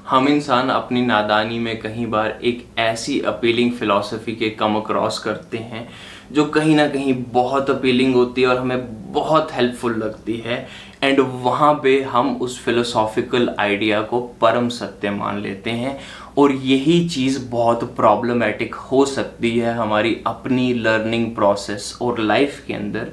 हम इंसान अपनी नादानी में कई बार एक ऐसी अपीलिंग फ़िलॉसफ़ी के कम अक्रॉस करते हैं जो कहीं ना कहीं बहुत अपीलिंग होती है और हमें बहुत हेल्पफुल लगती है। एंड वहाँ पे हम उस फिलोसॉफिकल आइडिया को परम सत्य मान लेते हैं और यही चीज़ बहुत प्रॉब्लमेटिक हो सकती है हमारी अपनी लर्निंग प्रोसेस और लाइफ के अंदर।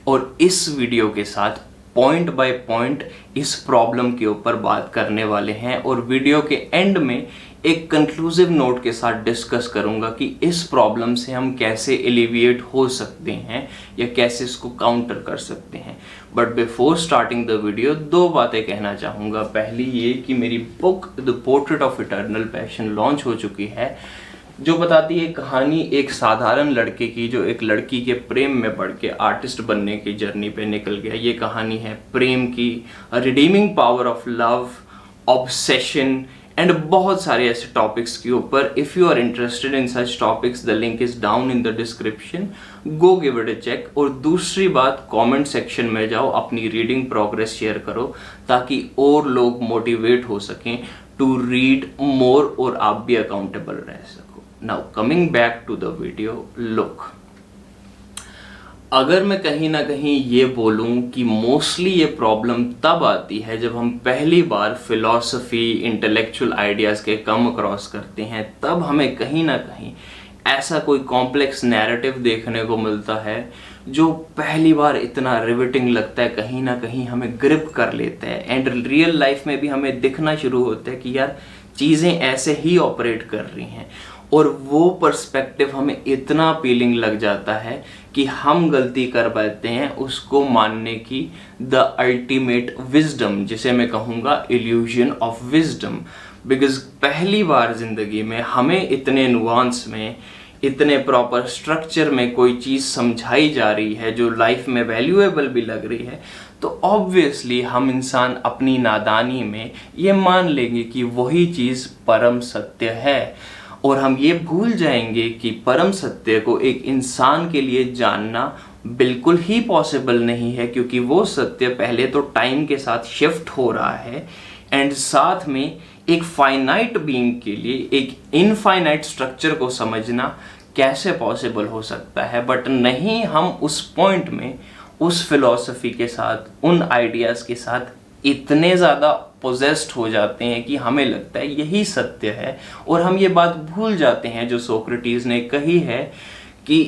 और इस वीडियो के साथ पॉइंट बाय पॉइंट इस प्रॉब्लम के ऊपर बात करने वाले हैं और वीडियो के एंड में एक कंक्लूसिव नोट के साथ डिस्कस करूंगा कि इस प्रॉब्लम से हम कैसे एलिविएट हो सकते हैं या कैसे इसको काउंटर कर सकते हैं। But before starting the video दो बातें कहना चाहूँगा। पहली ये कि मेरी book the portrait of eternal passion launch हो चुकी है, जो बताती है कहानी एक साधारण लड़के की जो एक लड़की के प्रेम में पड़ के आर्टिस्ट बनने की जर्नी पे निकल गया। ये कहानी है प्रेम की, redeeming power of love, obsession and बहुत सारे ऐसे टॉपिक्स के ऊपर। If you are interested in such topics the link is down in the description, go give it a check. और दूसरी बात, कमेंट सेक्शन में जाओ, अपनी रीडिंग प्रोग्रेस शेयर करो ताकि और लोग मोटिवेट हो सकें टू रीड मोर और आप भी अकाउंटेबल रह सको। Now coming back to the video, look, अगर मैं कहीं ना कहीं ये बोलूं कि मोस्टली ये प्रॉब्लम तब आती है जब हम पहली बार फिलॉसफी, इंटेलेक्चुअल आइडियाज़ के कम अक्रॉस करते हैं, तब हमें कहीं ना कहीं ऐसा कोई कॉम्प्लेक्स नैरेटिव देखने को मिलता है जो पहली बार इतना रिवेटिंग लगता है, कहीं ना कहीं हमें ग्रिप कर लेता है। एंड रियल लाइफ में भी हमें दिखना शुरू होता है कि यार चीज़ें ऐसे ही ऑपरेट कर रही हैं। और वो पर्सपेक्टिव हमें इतना अपीलिंग लग जाता है कि हम गलती कर बैठते हैं उसको मानने की, द अल्टीमेट विजडम, जिसे मैं कहूँगा इल्यूजन ऑफ विजडम। बिकॉज पहली बार जिंदगी में हमें इतने नुआंस में, इतने प्रॉपर स्ट्रक्चर में कोई चीज़ समझाई जा रही है जो लाइफ में वैल्यूएबल भी लग रही है, तो ऑब्वियसली हम इंसान अपनी नादानी में ये मान लेंगे कि वही चीज़ परम सत्य है। और हम ये भूल जाएंगे कि परम सत्य को एक इंसान के लिए जानना बिल्कुल ही पॉसिबल नहीं है, क्योंकि वो सत्य पहले तो टाइम के साथ शिफ्ट हो रहा है एंड साथ में एक फाइनाइट बीइंग के लिए एक इनफाइनाइट स्ट्रक्चर को समझना कैसे पॉसिबल हो सकता है। बट नहीं, हम उस पॉइंट में उस फिलॉसफी के साथ, उन आइडियाज़ के साथ इतने ज़्यादा पोजेस्ड हो जाते हैं कि हमें लगता है यही सत्य है और हम ये बात भूल जाते हैं जो सोक्रेटिस ने कही है कि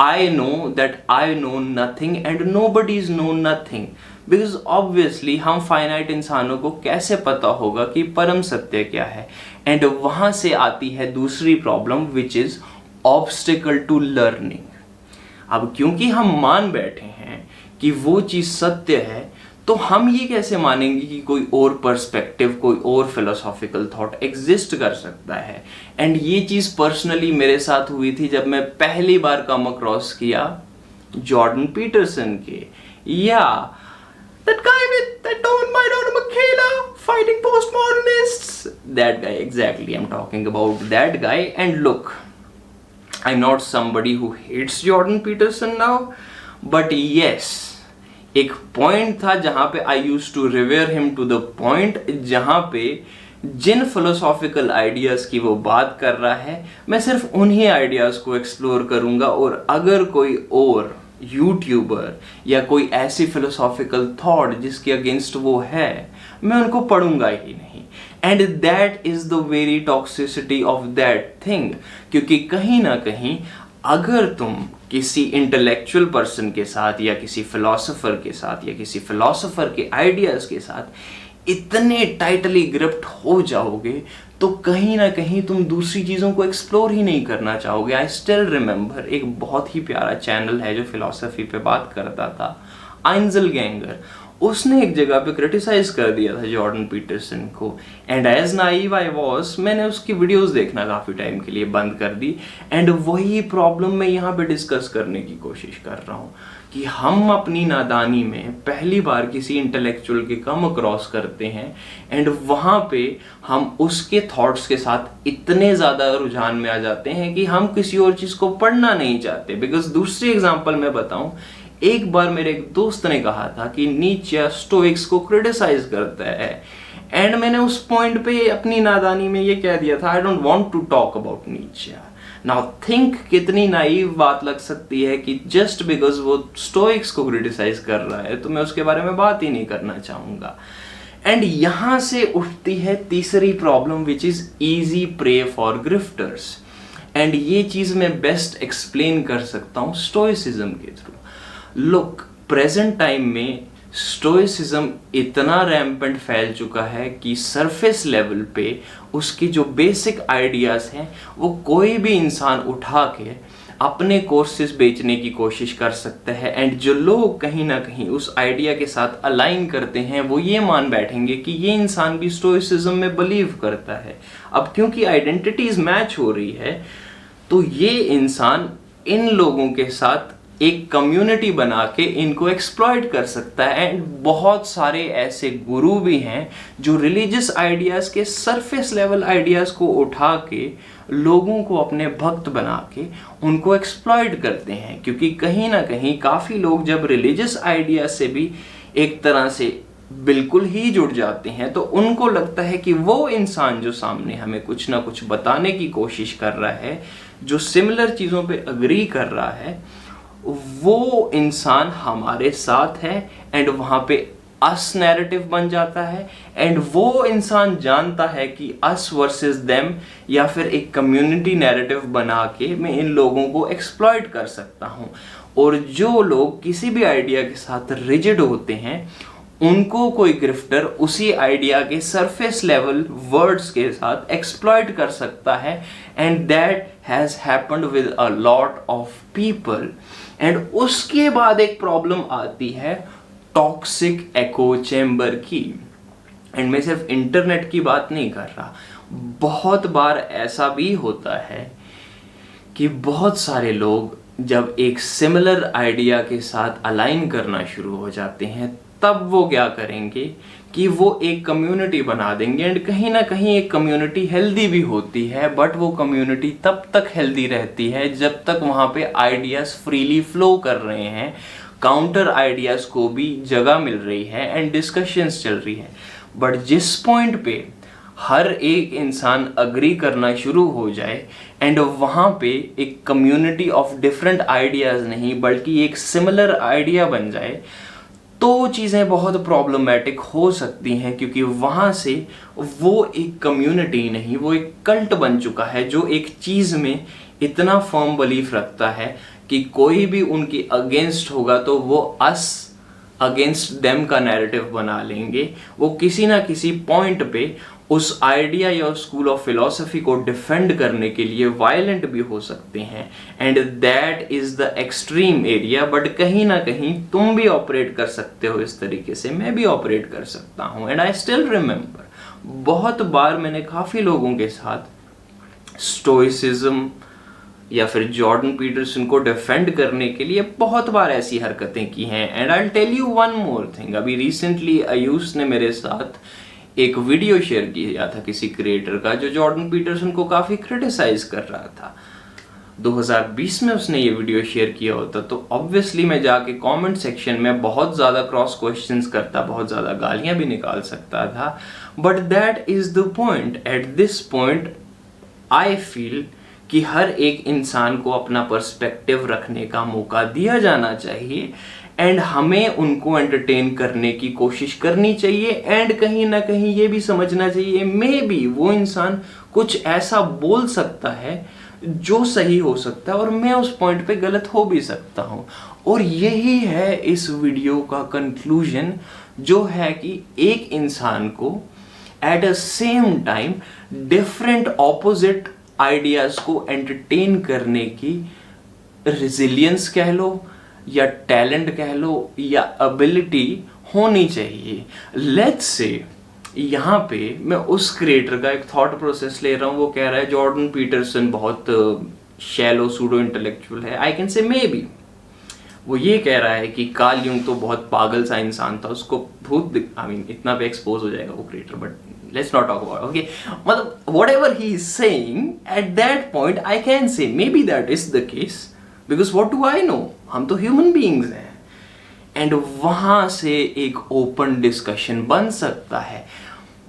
I know that I know nothing and nobody is know nothing. Because obviously हम फाइनाइट इंसानों को कैसे पता होगा कि परम सत्य क्या है। एंड वहाँ से आती है दूसरी problem which is obstacle to learning. अब क्योंकि हम मान बैठे हैं कि वो चीज़ सत्य है, तो हम ये कैसे मानेंगे कि कोई और पर्सपेक्टिव, कोई और फिलोसॉफिकल थॉट एग्जिस्ट कर सकता है। एंड ये चीज़ पर्सनली मेरे साथ हुई थी जब मैं पहली बार कम अक्रॉस किया जॉर्डन पीटरसन के, या that guy with that Don Michaela fighting postmodernists, that guy exactly, I'm talking about that guy. And look, I'm not somebody who hates Jordan Peterson now, but yes, एक point था जहां पे I use to revere him to the point जहां पे जिन philosophical ideas की वो बात कर रहा है, मैं सिर्फ उन्हीं आइडियाज़ को एक्सप्लोर करूंगा। और अगर कोई और यूट्यूबर या कोई ऐसी फिलोसॉफिकल थॉट जिसके अगेंस्ट वो है, मैं उनको पढ़ूंगा ही नहीं। And that is the very toxicity of that thing, क्योंकि कहीं ना कहीं अगर तुम किसी इंटेलेक्चुअल पर्सन के साथ या किसी फिलोसोफर के साथ या किसी फिलोसोफर के आइडियाज़ के साथ इतने टाइटली ग्रिप्ट हो जाओगे, तो कहीं ना कहीं तुम दूसरी चीज़ों को एक्सप्लोर ही नहीं करना चाहोगे। आई स्टिल रिमेंबर, एक बहुत ही प्यारा चैनल है जो फिलोसफी पे बात करता था, आइंजल गैंगर, उसने एक जगह पे क्रिटिसाइज कर दिया था जॉर्डन पीटरसन को। And as naive I was, मैंने उसकी वीडियोस देखना काफ़ी टाइम के लिए बंद कर दी। एंड वही प्रॉब्लम मैं यहाँ पे डिस्कस करने की कोशिश कर रहा हूँ कि हम अपनी नादानी में पहली बार किसी इंटेलेक्चुअल के कम अक्रॉस करते हैं एंड वहाँ पे हम उसके थॉट्स के साथ इतने ज़्यादा रुझान में आ जाते हैं कि हम किसी और चीज़ को पढ़ना नहीं चाहते। बिकॉज दूसरी एग्जाम्पल मैं बताऊँ, एक बार मेरे एक दोस्त ने कहा था कि नीचे स्टोइक्स को क्रिटिसाइज करता है एंड मैंने उस पॉइंट पे अपनी नादानी में ये कह दिया था, I don't want to talk about Nietzsche. Now think कितनी नाइव बात लग सकती है कि जस्ट बिकॉज वो स्टोइक्स को क्रिटिसाइज कर रहा है तो मैं उसके बारे में बात ही नहीं करना चाहूंगा। एंड यहां से उठती है तीसरी problem which is easy prey for grifters. And ये चीज मैं बेस्ट एक्सप्लेन कर सकता हूं स्टोइसिज्म के थ्रू। लुक, प्रेजेंट टाइम में स्टोइसिज्म इतना रैम्पेंट फैल चुका है कि सरफेस लेवल पे उसके जो बेसिक आइडियाज हैं वो कोई भी इंसान उठा के अपने कोर्सेज बेचने की कोशिश कर सकता है। एंड जो लोग कहीं ना कहीं उस आइडिया के साथ अलाइन करते हैं वो ये मान बैठेंगे कि ये इंसान भी स्टोइसिज्म में बिलीव करता है। अब क्योंकि आइडेंटिटीज मैच हो रही है तो ये इंसान इन लोगों के साथ एक कम्युनिटी बना के इनको एक्सप्लॉइट कर सकता है। एंड बहुत सारे ऐसे गुरु भी हैं जो रिलीजियस आइडियाज के सरफेस लेवल आइडियाज को उठा के लोगों को अपने भक्त बना के उनको एक्सप्लॉइट करते हैं। क्योंकि कहीं ना कहीं काफी लोग जब रिलीजियस आइडियाज से भी एक तरह से बिल्कुल ही जुड़ जाते हैं तो उनको लगता है कि वो इंसान जो सामने हमें कुछ ना कुछ बताने की कोशिश कर रहा है, जो सिमिलर चीजों पे अग्री कर रहा है, वो इंसान हमारे साथ है। एंड वहां पे अस नैरेटिव बन जाता है। एंड वो इंसान जानता है कि अस वर्सेस देम या फिर एक कम्युनिटी नैरेटिव बना के मैं इन लोगों को एक्सप्लॉइट कर सकता हूं। और जो लोग किसी भी आइडिया के साथ रिजिड होते हैं उनको कोई ग्रिफ्टर उसी आइडिया के सरफेस लेवल वर्ड्स के साथ एक्सप्लॉइट कर सकता है। And that has happened with a lot of people. And उसके बाद एक प्रॉब्लम आती है टॉक्सिक एको चेम्बर की। एंड मैं सिर्फ इंटरनेट की बात नहीं कर रहा, बहुत बार ऐसा भी होता है कि बहुत सारे लोग जब एक सिमिलर आइडिया के साथ अलाइन करना शुरू हो जाते हैं तब वो क्या करेंगे कि वो एक कम्युनिटी बना देंगे। एंड कहीं ना कहीं एक कम्युनिटी हेल्दी भी होती है, बट वो कम्युनिटी तब तक हेल्दी रहती है जब तक वहाँ पे आइडियाज फ्रीली फ्लो कर रहे हैं, काउंटर आइडियाज को भी जगह मिल रही है एंड डिस्कशंस चल रही है। बट जिस पॉइंट पे हर एक इंसान अग्री करना शुरू हो जाए एंड वहाँ पे एक कम्युनिटी ऑफ डिफरेंट आइडियाज नहीं बल्कि एक सिमिलर आइडिया बन जाए तो चीज़ें बहुत प्रॉब्लमेटिक हो सकती हैं। क्योंकि वहाँ से वो एक कम्युनिटी नहीं, वो एक कल्ट बन चुका है जो एक चीज़ में इतना फर्म बिलीफ रखता है कि कोई भी उनके अगेंस्ट होगा तो वो अस अगेंस्ट देम का नैरेटिव बना लेंगे। वो किसी ना किसी पॉइंट पे उस आइडिया या स्कूल ऑफ फिलॉसफी को डिफेंड करने के लिए वायलेंट भी हो सकते हैं। And that is the extreme area. But कहीं ना कहीं तुम भी ऑपरेट कर सकते हो इस तरीके से, मैं भी ऑपरेट कर सकता हूँ। एंड आई स्टिल रिमेंबर बहुत बार मैंने काफ़ी लोगों के साथ स्टोइसिज्म या फिर जॉर्डन पीटरसन को डिफेंड करने के लिए बहुत बार ऐसी हरकतें की हैं। And I will tell you one more thing. अभी रिसेंटली आयुष ने मेरे साथ एक वीडियो शेयर किया था किसी क्रिएटर का जो जॉर्डन पीटरसन को काफ़ी क्रिटिसाइज कर रहा था। 2020 में उसने ये वीडियो शेयर किया होता तो ऑब्वियसली मैं जाके कमेंट सेक्शन में बहुत ज़्यादा क्रॉस क्वेश्चंस करता, बहुत ज़्यादा गालियाँ भी निकाल सकता था। But that is the point. At this point I feel कि हर एक इंसान को अपना पर्सपेक्टिव रखने का मौका दिया जाना चाहिए एंड हमें उनको एंटरटेन करने की कोशिश करनी चाहिए। एंड कहीं ना कहीं ये भी समझना चाहिए मे बी वो इंसान कुछ ऐसा बोल सकता है जो सही हो सकता है और मैं उस पॉइंट पे गलत हो भी सकता हूँ। और यही है इस वीडियो का कंक्लूजन, जो है कि एक इंसान को at a same time different opposite ideas को एंटरटेन करने की रेजिलियंस कह लो या टैलेंट कह लो या एबिलिटी होनी चाहिए। लेट्स से यहाँ पे मैं उस क्रिएटर का एक थॉट प्रोसेस ले रहा हूँ, वो कह रहा है जॉर्डन पीटरसन बहुत शैलो सूडो इंटेलेक्चुअल है। आई कैन से मे बी वो ये कह रहा है कि कार्ल यूंग तो बहुत पागल सा इंसान था, उसको भूत इतना पे एक्सपोज हो जाएगा वो creator, but let's not talk about okay. मतलब whatever he is saying at that point I can say maybe that is the case because what do I know, हम तो ह्यूमन बीइंग्स हैं। And वहां से एक open discussion बन सकता है।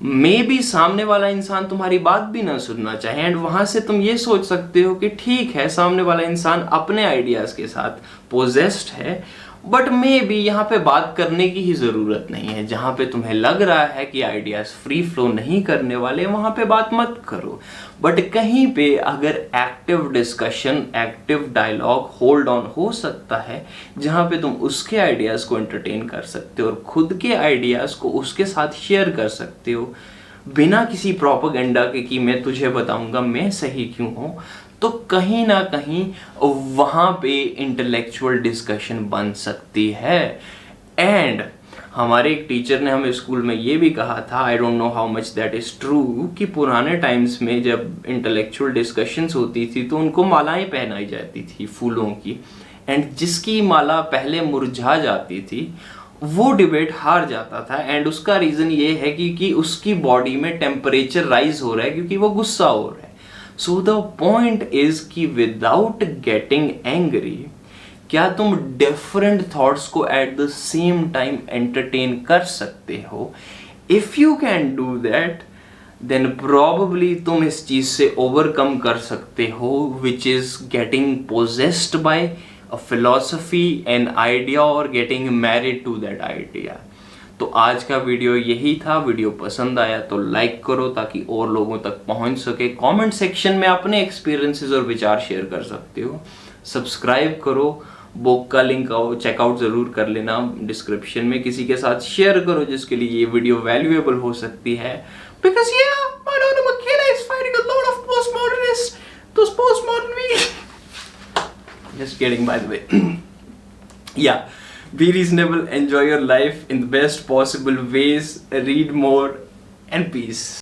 मे बी सामने वाला इंसान तुम्हारी बात भी ना सुनना चाहे, एंड वहां से तुम ये सोच सकते हो कि ठीक है, सामने वाला इंसान अपने आइडियाज के साथ पोजेस्ड है, बट मे बी यहाँ पे बात करने की ही जरूरत नहीं है। जहां पे तुम्हें लग रहा है कि आइडियाज फ्री फ्लो नहीं करने वाले, वहां पे बात मत करो। बट कहीं पे अगर active discussion, active dialogue hold on हो सकता है, जहां पे तुम उसके आइडियाज को एंटरटेन कर सकते हो और खुद के आइडियाज को उसके साथ शेयर कर सकते हो, बिना किसी प्रोपेगेंडा के कि मैं तुझे बताऊंगा मैं सही क्यों हूं, तो कहीं ना कहीं वहां पे इंटेलेक्चुअल डिस्कशन बन सकती है। एंड हमारे एक टीचर ने हमें स्कूल में ये भी कहा था, I don't know how much that is true, कि पुराने टाइम्स में जब इंटेलेक्चुअल डिस्कशंस होती थी तो उनको मालाएं पहनाई जाती थी फूलों की, एंड जिसकी माला पहले मुरझा जाती थी वो डिबेट हार जाता था। एंड उसका रीजन ये है कि उसकी बॉडी में टेम्परेचर राइज हो रहा है क्योंकि वो गुस्सा हो रहा है। सो द पॉइंट इज कि विदाउट गेटिंग एंग्री, क्या तुम डिफरेंट थॉट्स को at the same time entertain कर सकते हो? If you can do that, then probably तुम इस चीज से ओवरकम कर सकते हो, which is getting possessed by a philosophy, an idea, और getting married to that idea. तो आज का वीडियो यही था। वीडियो पसंद आया तो लाइक करो ताकि और लोगों तक पहुंच सके। कमेंट सेक्शन में अपने एक्सपीरियंसेस और विचार शेयर कर सकते हो। सब्सक्राइब करो, बुक का लिंक आओ चेकआउट जरूर कर लेना डिस्क्रिप्शन में। किसी के साथ शेयर करो जिसके लिए ये वीडियो वैल्यूएबल हो सकती है, because Maulana Makela is fighting a lot of postmodernists. Those postmodern just kidding, by the way. Yeah, be reasonable, enjoy your life in the best possible ways, read more, and peace.